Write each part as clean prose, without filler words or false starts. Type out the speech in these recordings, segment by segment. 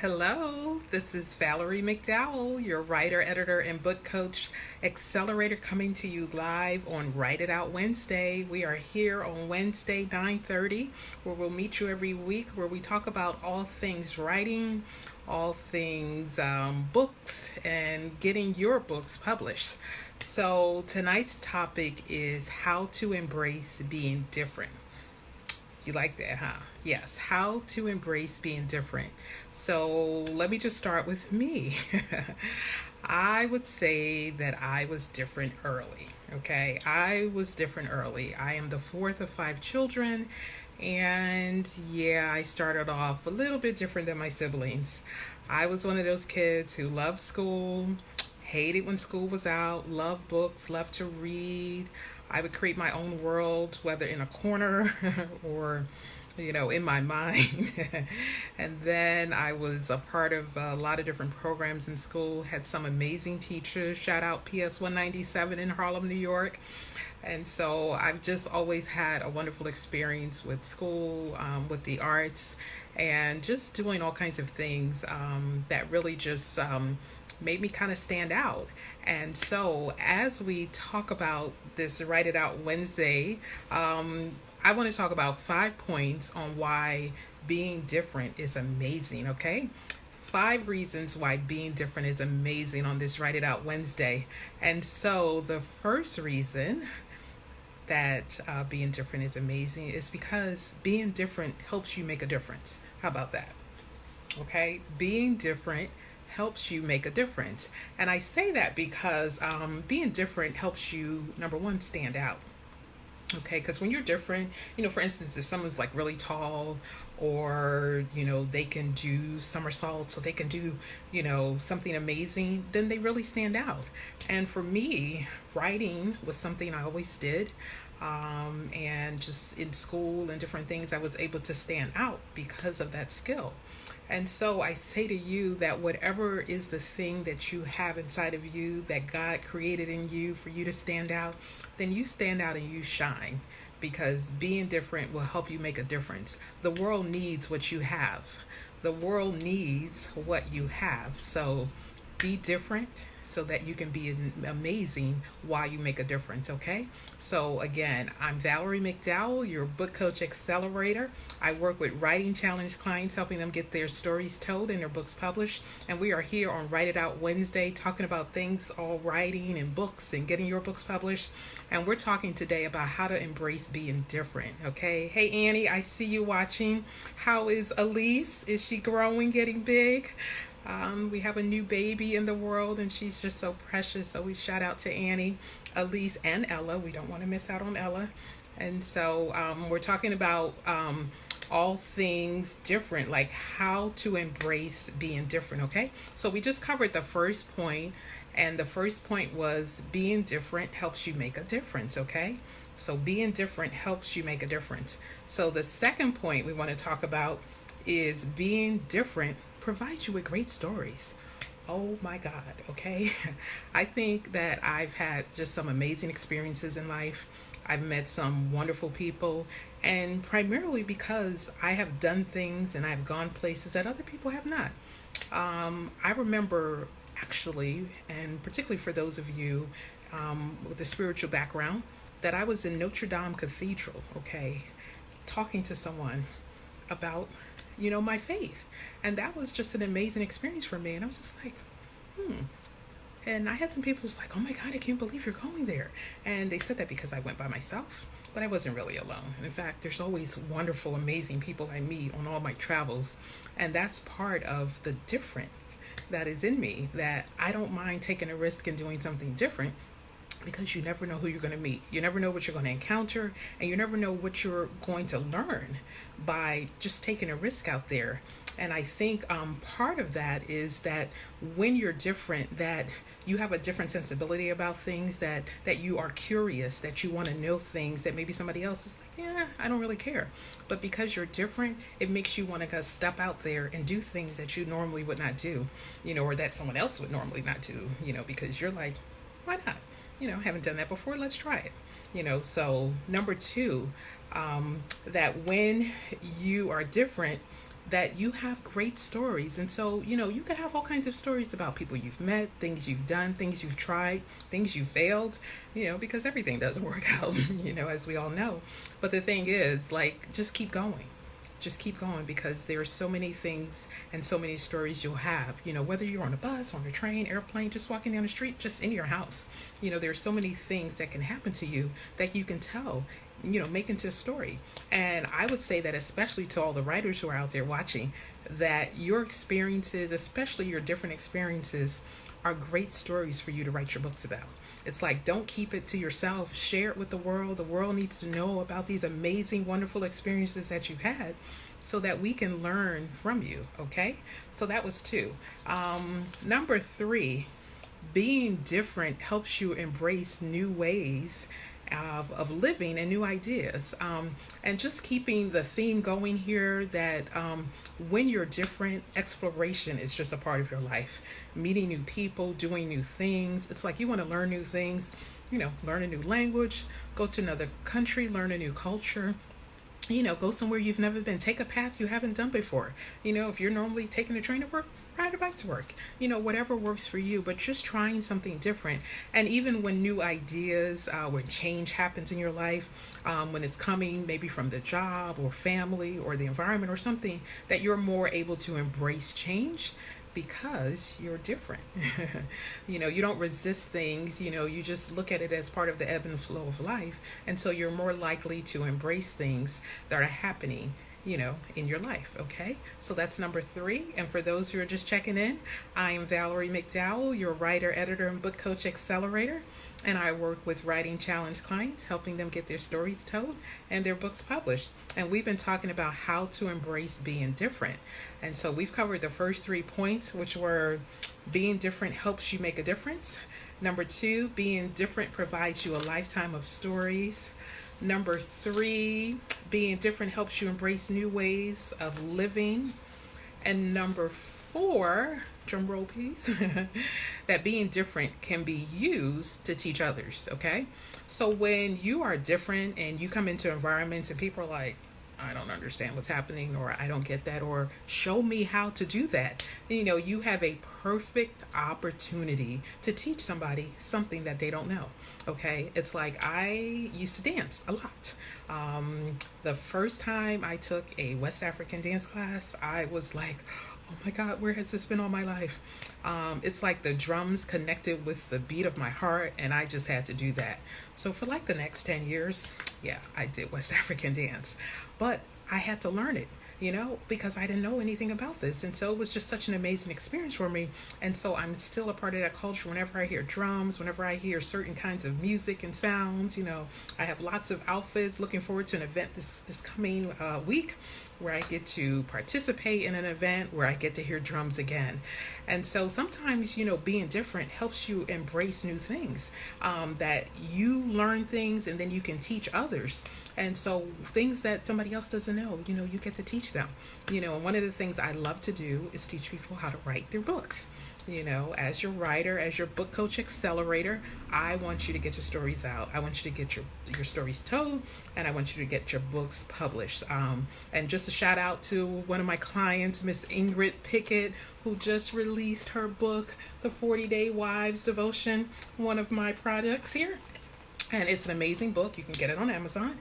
Hello, this is Valerie McDowell, your writer, editor, and book coach accelerator, coming to you live on Write It Out Wednesday. We are here on Wednesday, 9:30, where we'll meet you every week, where we talk about all things writing, all things books, and getting your books published. So tonight's topic is how to embrace being different. You like that, huh? Yes, how to embrace being different. So let me just start with me. I would say that I was different early. Okay, I was different early. I am the fourth of five children, and yeah, I started off a little bit different than my siblings. I was one of those kids who loved school, hated when school was out, loved books, loved to read. I would create my own world, whether in a corner or, in my mind. And then I was a part of a lot of different programs in school, had some amazing teachers. Shout out PS 197 in Harlem, New York. And so I've just always had a wonderful experience with school, with the arts, and just doing all kinds of things that really just made me kind of stand out. And so as we talk about this Write It Out Wednesday, I want to talk about 5 points on why being different is amazing, okay? 5 reasons why being different is amazing on this Write It Out Wednesday. And so the first reason that being different is amazing is because being different helps you make a difference. How about that? Okay, being different helps you make a difference. And I say that because being different helps you, number one, stand out. Okay, because when you're different, for instance, if someone's like really tall, or they can do somersaults, or they can do something amazing, then they really stand out. And for me, writing was something I always did. And just in school and different things, I was able to stand out because of that skill. And so I say to you that whatever is the thing that you have inside of you that God created in you for you to stand out, then you stand out and you shine, because being different will help you make a difference. The world needs what you have. The world needs what you have. So be different so that you can be amazing while you make a difference, okay? So again, I'm Valerie McDowell, your book coach accelerator. I work with writing challenge clients, helping them get their stories told and their books published. And we are here on Write It Out Wednesday, talking about things all writing and books and getting your books published. And we're talking today about how to embrace being different, okay? Hey, Annie, I see you watching. How is Elise? Is she growing, getting big? We have a new baby in the world, and she's just so precious. So we shout out to Annie, Elise, and Ella. We don't want to miss out on Ella. And so we're talking about all things different, like how to embrace being different, okay? So we just covered the first point, and the first point was being different helps you make a difference, okay? So being different helps you make a difference. So the second point we want to talk about is being different provides you with great stories. Oh my God, okay? I think that I've had just some amazing experiences in life. I've met some wonderful people, and primarily because I have done things and I've gone places that other people have not. I remember actually, and particularly for those of you with a spiritual background, that I was in Notre Dame Cathedral, okay, talking to someone about my faith. And that was just an amazing experience for me. And I was just like, And I had some people just like, oh my God, I can't believe you're going there. And they said that because I went by myself, but I wasn't really alone. In fact, there's always wonderful, amazing people I meet on all my travels. And that's part of the difference that is in me, that I don't mind taking a risk and doing something different, because you never know who you're going to meet. You never know what you're going to encounter, and you never know what you're going to learn by just taking a risk out there. And I think part of that is that when you're different, that you have a different sensibility about things, that you are curious, that you want to know things that maybe somebody else is like, yeah, I don't really care. But because you're different, it makes you want to step out there and do things that you normally would not do, or that someone else would normally not do, because you're like, why not? Haven't done that before, let's try it. So number two, that when you are different, that you have great stories. And so, you can have all kinds of stories about people you've met, things you've done, things you've tried, things you failed, because everything doesn't work out, as we all know. But the thing is, like, just keep going. Just keep going, because there are so many things and so many stories you'll have, whether you're on a bus, on a train, airplane, just walking down the street, just in your house. There's so many things that can happen to you that you can tell, make into a story. And I would say that, especially to all the writers who are out there watching, that your experiences, especially your different experiences, are great stories for you to write your books about. It's like, don't keep it to yourself. Share it with the world. The world needs to know about these amazing, wonderful experiences that you've had, so that we can learn from you. Okay? So that was 2. Number 3, being different helps you embrace new ways of living and new ideas. And just keeping the theme going here, that when you're different, exploration is just a part of your life. Meeting new people, doing new things. It's like you want to learn new things, learn a new language, go to another country, learn a new culture. Go somewhere you've never been. Take a path you haven't done before. If you're normally taking a train to work, ride a bike to work. Whatever works for you, but just trying something different. And even when new ideas, when change happens in your life, when it's coming maybe from the job or family or the environment or something, that you're more able to embrace change, because you're different. You don't resist things, you just look at it as part of the ebb and flow of life. And so you're more likely to embrace things that are happening, in your life. Okay. So that's number 3. And for those who are just checking in, I am Valerie McDowell, your writer, editor, and book coach accelerator. And I work with writing challenge clients, helping them get their stories told and their books published. And we've been talking about how to embrace being different. And so we've covered the first 3 points, which were: being different helps you make a difference. Number 2, being different provides you a lifetime of stories. Number 3, being different helps you embrace new ways of living. And number 4, drum roll please, that being different can be used to teach others. Okay. So when you are different and you come into environments and people are like, I don't understand what's happening, or I don't get that, or show me how to do that, you have a perfect opportunity to teach somebody something that they don't know. Okay. It's like, I used to dance a lot. The first time I took a West African dance class, I was like, oh my God, where has this been all my life? It's like the drums connected with the beat of my heart, and I just had to do that. So for like the next 10 years, yeah, I did West African dance, but I had to learn it, because I didn't know anything about this. And so it was just such an amazing experience for me. And so I'm still a part of that culture. Whenever I hear drums, whenever I hear certain kinds of music and sounds, I have lots of outfits. Looking forward to an event this coming week, where I get to participate in an event where I get to hear drums again. And so sometimes, being different helps you embrace new things, that you learn things and then you can teach others. And so things that somebody else doesn't know, you get to teach them. And one of the things I love to do is teach people how to write their books. As your writer, as your book coach accelerator, I want you to get your stories out. I want you to get your stories told, and I want you to get your books published. And just a shout out to one of my clients, Miss Ingrid Pickett, who just released her book, The 40-Day Wives Devotion, one of my products here. And it's an amazing book. You can get it on Amazon.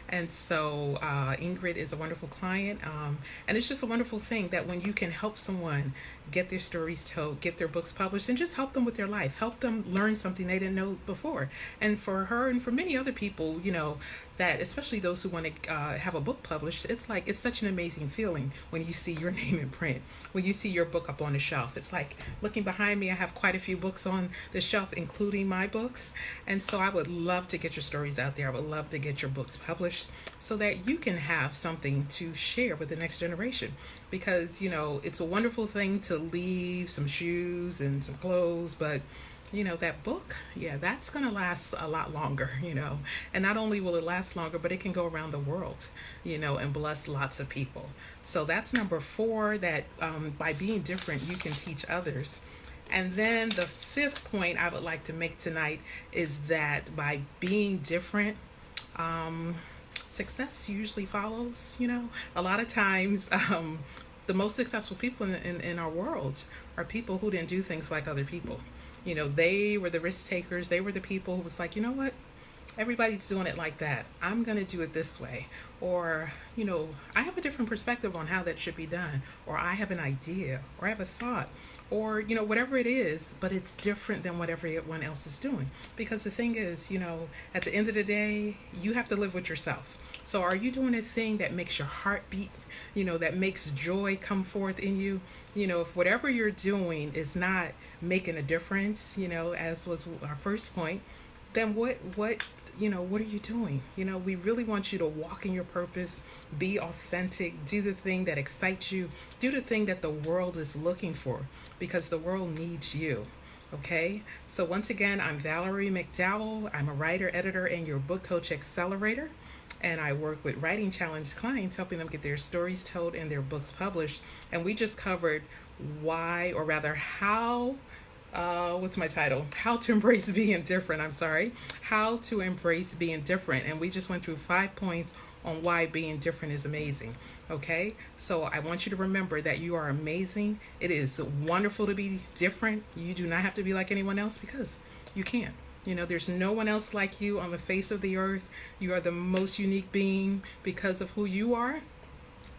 And so Ingrid is a wonderful client. And it's just a wonderful thing that when you can help someone get their stories told, get their books published, and just help them with their life, help them learn something they didn't know before. And for her and for many other people, that especially those who want to have a book published, it's such an amazing feeling when you see your name in print, when you see your book up on the shelf. It's like looking behind me, I have quite a few books on the shelf, including my books. And so I would love to get your stories out there. I would love to get your books published so that you can have something to share with the next generation. Because, it's a wonderful thing to leave some shoes and some clothes, but that book, yeah, that's going to last a lot longer, and not only will it last longer, but it can go around the world, and bless lots of people. So that's number 4, that by being different, you can teach others. And then the 5th point I would like to make tonight is that by being different, success usually follows. A lot of times, The most successful people in our world are people who didn't do things like other people. They were the risk takers. They were the people who was like, you know what? Everybody's doing it like that. I'm going to do it this way. Or, I have a different perspective on how that should be done. Or I have an idea. Or I have a thought. Or, whatever it is, but it's different than what everyone else is doing. Because the thing is, at the end of the day, you have to live with yourself. So are you doing a thing that makes your heart beat, that makes joy come forth in you? If whatever you're doing is not making a difference, as was our first point, then what are you doing? We really want you to walk in your purpose, be authentic, do the thing that excites you, do the thing that the world is looking for, because the world needs you. Okay, so once again, I'm Valerie McDowell. I'm a writer, editor, and your book coach accelerator. And I work with writing challenge clients, helping them get their stories told and their books published. And we just covered why, or rather how, what's my title? How to embrace being different. How to embrace being different. And we just went through 5 points on why being different is amazing. Okay, so I want you to remember that you are amazing. It is wonderful to be different. You do not have to be like anyone else, because you can't. There's no one else like you on the face of the earth. You are the most unique being because of who you are.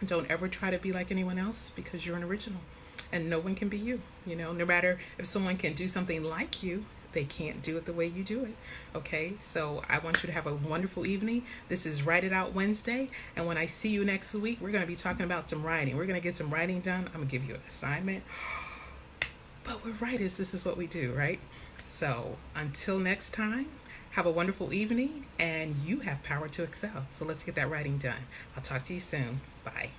Don't ever try to be like anyone else, because you're an original and no one can be you. No matter if someone can do something like you, they can't do it the way you do it. Okay, so I want you to have a wonderful evening. This is Write It Out Wednesday, and when I see you next week, we're going to be talking about some writing. We're going to get some writing done. I'm going to give you an assignment. But we're writers. This is what we do, right? So until next time, have a wonderful evening, and you have power to excel. So let's get that writing done. I'll talk to you soon. Bye.